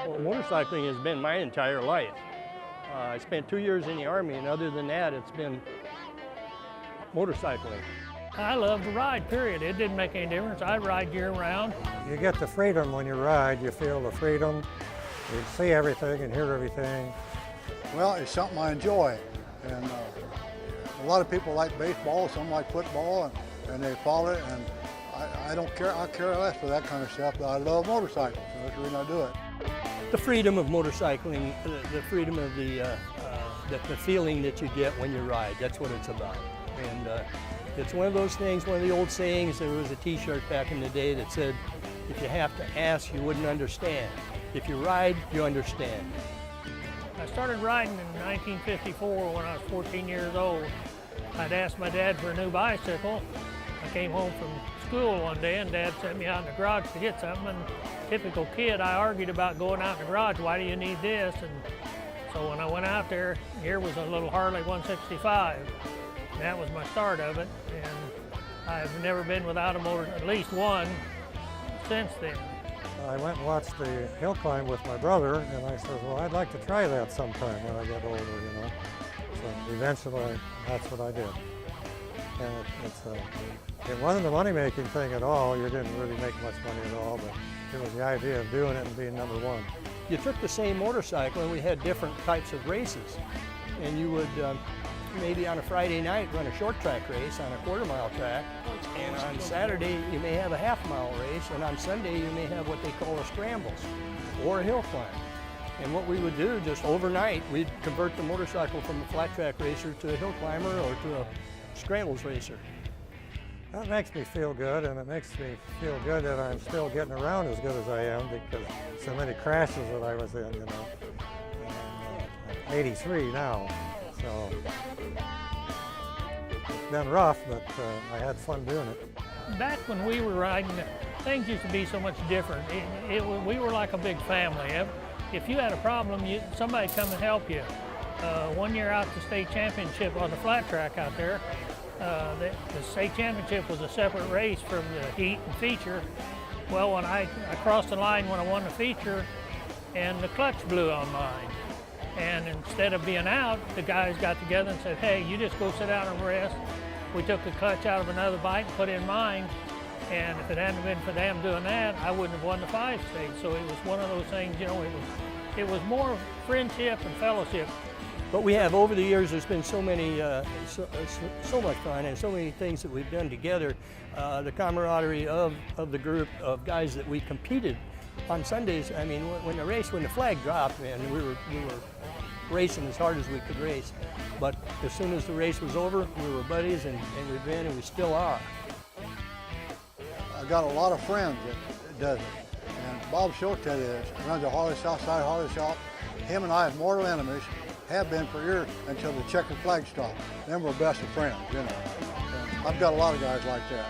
Well, motorcycling has been my entire life. I spent 2 years in the Army, and other than that, it's been motorcycling. I love to ride, period. It didn't make any difference. I ride year-round. You get the freedom when you ride. You feel the freedom. You see everything and hear everything. Well, it's something I enjoy. And a lot of people like baseball, some like football, and they follow it. And I don't care. I care less for that kind of stuff. But I love motorcycles, so that's the reason I do it. The freedom of motorcycling, the freedom of the feeling that you get when you ride, that's what it's about. And it's one of those things, one of the old sayings, there was a t-shirt back in the day that said, if you have to ask, you wouldn't understand. If you ride, you understand. I started riding in 1954 when I was 14 years old. I'd asked my dad for a new bicycle. I came home from school one day and Dad sent me out in the garage to get something. And typical kid, I argued about going out in the garage, why do you need this? And so when I went out there, here was a little Harley 165. And that was my start of it. And I've never been without a motor, at least one, since then. I went and watched the hill climb with my brother, and I said, well, I'd like to try that sometime when I get older, you know. So eventually, that's what I did. And it wasn't a money-making thing at all. You didn't really make much money at all, but it was the idea of doing it and being number one. You took the same motorcycle and we had different types of races. And you would maybe on a Friday night run a short track race on a quarter-mile track, and on Saturday you may have a half-mile race, and on Sunday you may have what they call a scrambles or a hill climb. And what we would do just overnight, we'd convert the motorcycle from a flat track racer to a hill climber or to a scrambles racer. That makes me feel good, and it makes me feel good that I'm still getting around as good as I am, because so many crashes that I was in, you know. I'm 83 now, so it's been rough, but I had fun doing it. Back when we were riding, things used to be so much different. We were like a big family. If you had a problem, somebody'd come and help you. One year out the state championship on the flat track out there, the state championship was a separate race from the heat and feature. Well, when I crossed the line when I won the feature, and the clutch blew on mine. And instead of being out, the guys got together and said, hey, you just go sit down and rest. We took the clutch out of another bike and put in mine. And if it hadn't been for them doing that, I wouldn't have won the 5 state. So it was one of those things, you know, it was more friendship and fellowship. But we have, over the years, there's been so many, so much fun and so many things that we've done together. The camaraderie of the group of guys that we competed on Sundays. I mean, when the flag dropped, man, we were racing as hard as we could race. But as soon as the race was over, we were buddies, and we've been, and we still are. I got a lot of friends that does it. And Bob Schultz runs a Harley Southside Harley shop. Him and I are mortal enemies, have been for years until the checkered flag stopped. Then we're best of friends, you know. And I've got a lot of guys like that.